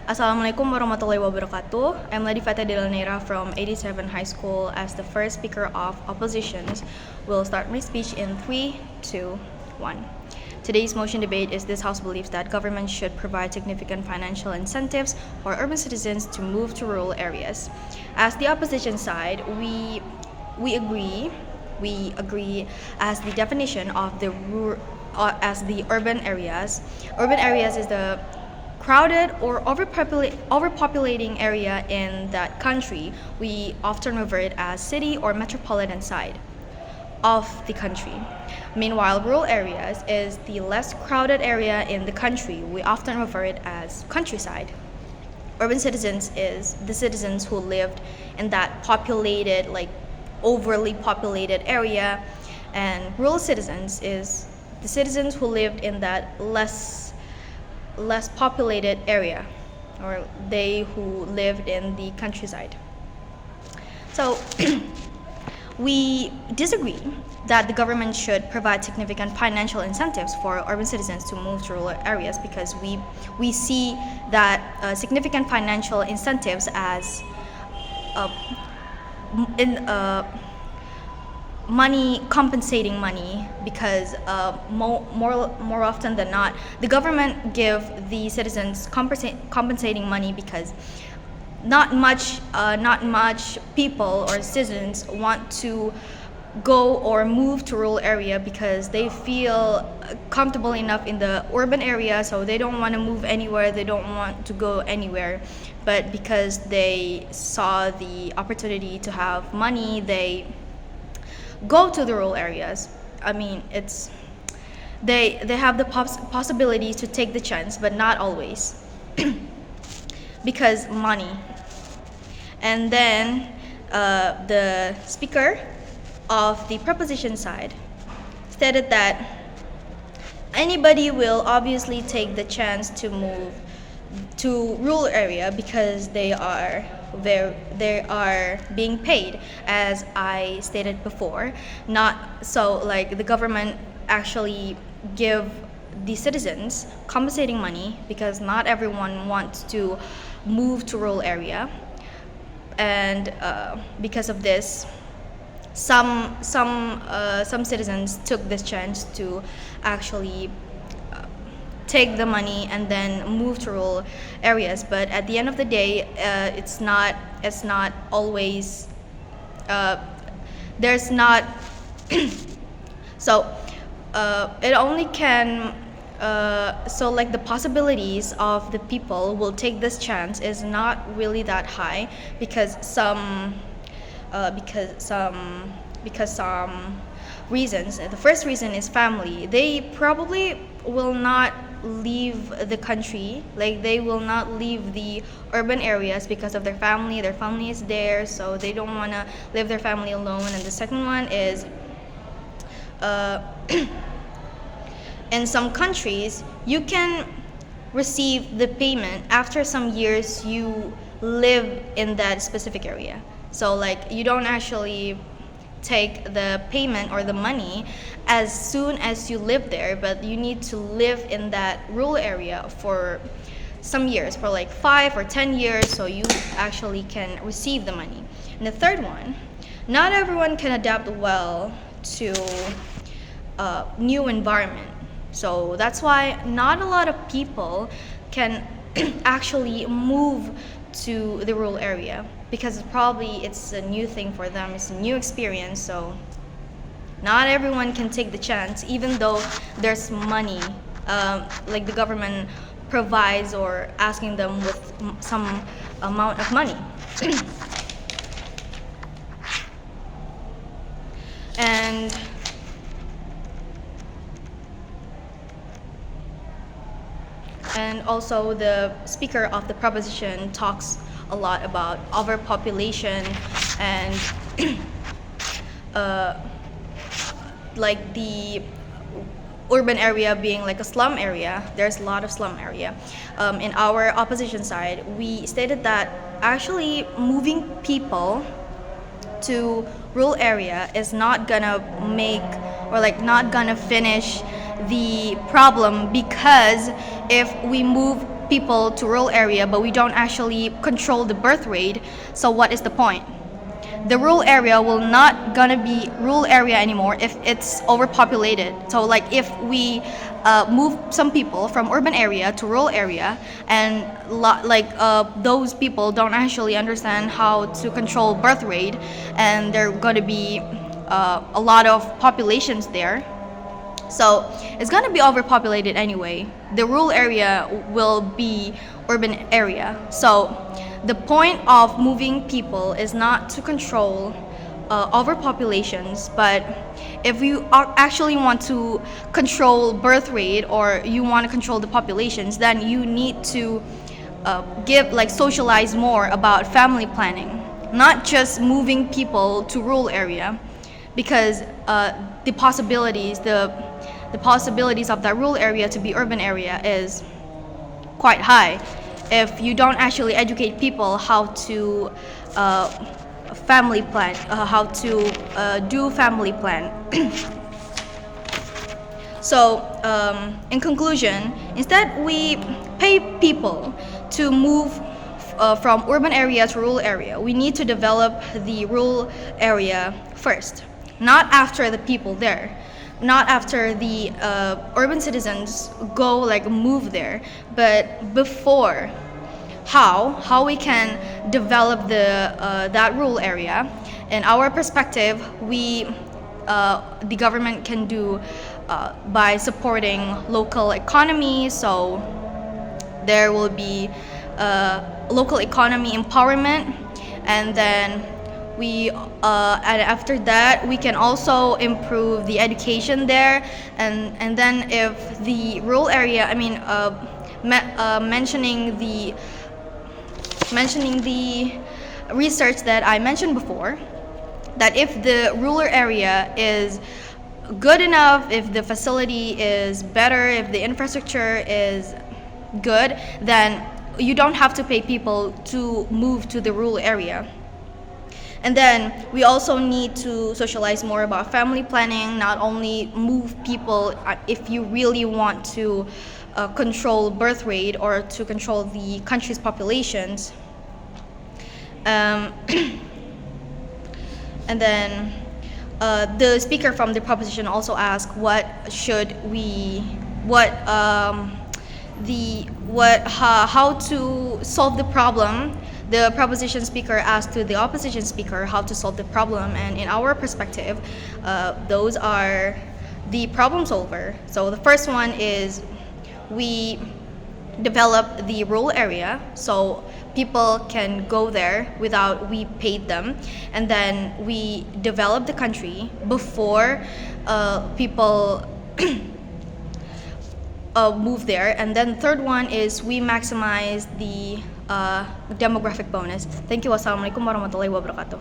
Assalamualaikum warahmatullahi wabarakatuh. I'm Laddi from 87 High School. As the first speaker of oppositions, will start my speech in 3, 2, 1. Today's motion debate is this House believes that government should provide significant financial incentives for urban citizens to move to rural areas. As the opposition side, we agree as the definition of as the urban areas. Urban areas is the crowded or overpopulating area in that country. We often refer it as city or metropolitan side of the country. Meanwhile, rural areas is the less crowded area in the country. We often refer it as countryside. Urban citizens is the citizens who lived in that populated, like overly populated area, and rural citizens is the citizens who lived in that less populated area, or they who lived in the countryside. So we disagree that the government should provide significant financial incentives for urban citizens to move to rural areas, because we see that significant financial incentives as compensating money, because more often than not, the government give the citizens compensating money because not much people or citizens want to go or move to rural area because they feel comfortable enough in the urban area, so they don't want to move anywhere, they don't want to go anywhere. But because they saw the opportunity to have money, they go to the rural areas. I mean, they have the possibilities to take the chance, but not always because money. And then the speaker of the proposition side stated that anybody will obviously take the chance to move to rural area because they are being paid, as I stated before. Not so, like, the government actually give the citizens compensating money because not everyone wants to move to rural area, and because of this, some citizens took this chance to actually take the money and then move to rural areas. But at the end of the day, it's not always there's not so it only can so, like, the possibilities of the people will take this chance is not really that high, because some reasons. The first reason is family. They probably will not leave the country, like they will not leave the urban areas because of their family. Their family is there, so they don't want to leave their family alone. And the second one is in some countries you can receive the payment after some years you live in that specific area. So, like, you don't actually take the payment or the money as soon as you live there, but you need to live in that rural area for some years, for like 5 or 10 years, so you actually can receive the money. And the third one, not everyone can adapt well to a new environment. So that's why not a lot of people can actually move to the rural area, because probably it's a new thing for them, it's a new experience. So not everyone can take the chance, even though there's money, like the government provides or asking them with some amount of money. And also, the speaker of the proposition talks a lot about overpopulation and like the urban area being like a slum area. There's a lot of slum area. In our opposition side, we stated that actually moving people to rural area is not gonna make, or like not gonna finish the problem, because if we move people to rural area, but we don't actually control the birth rate, so what is the point? The rural area will not gonna be rural area anymore if it's overpopulated. So like if we move some people from urban area to rural area, and those people don't actually understand how to control birth rate, and there are gonna be a lot of populations there. So it's gonna be overpopulated anyway. The rural area will be urban area. So the point of moving people is not to control overpopulations, but if you actually want to control birth rate, or you want to control the populations, then you need to socialize more about family planning, not just moving people to rural area, because the possibilities of that rural area to be urban area is quite high if you don't actually educate people how to family plan, how to do family plan. So in conclusion, instead we pay people to move from urban area to rural area. We need to develop the rural area first, not after the people there, not after the urban citizens move there, but before. How we can develop that rural area. In our perspective, the government can do by supporting local economy. So there will be local economy empowerment, and then and after that we can also improve the education there, and then if the rural area, mentioning the research that I mentioned before, that if the rural area is good enough, if the facility is better, if the infrastructure is good, then you don't have to pay people to move to the rural area. And then we also need to socialize more about family planning, not only move people if you really want to control birth rate or to control the country's populations. And then the speaker from the proposition also asked how to solve the problem. The proposition speaker asked to the opposition speaker how to solve the problem, and in our perspective, those are the problem solver. So the first one is we develop the rural area so people can go there without we paid them, and then we develop the country before people move there. And then third one is we maximize the demographic bonus. Thank you. Wassalamualaikum warahmatullahi wabarakatuh.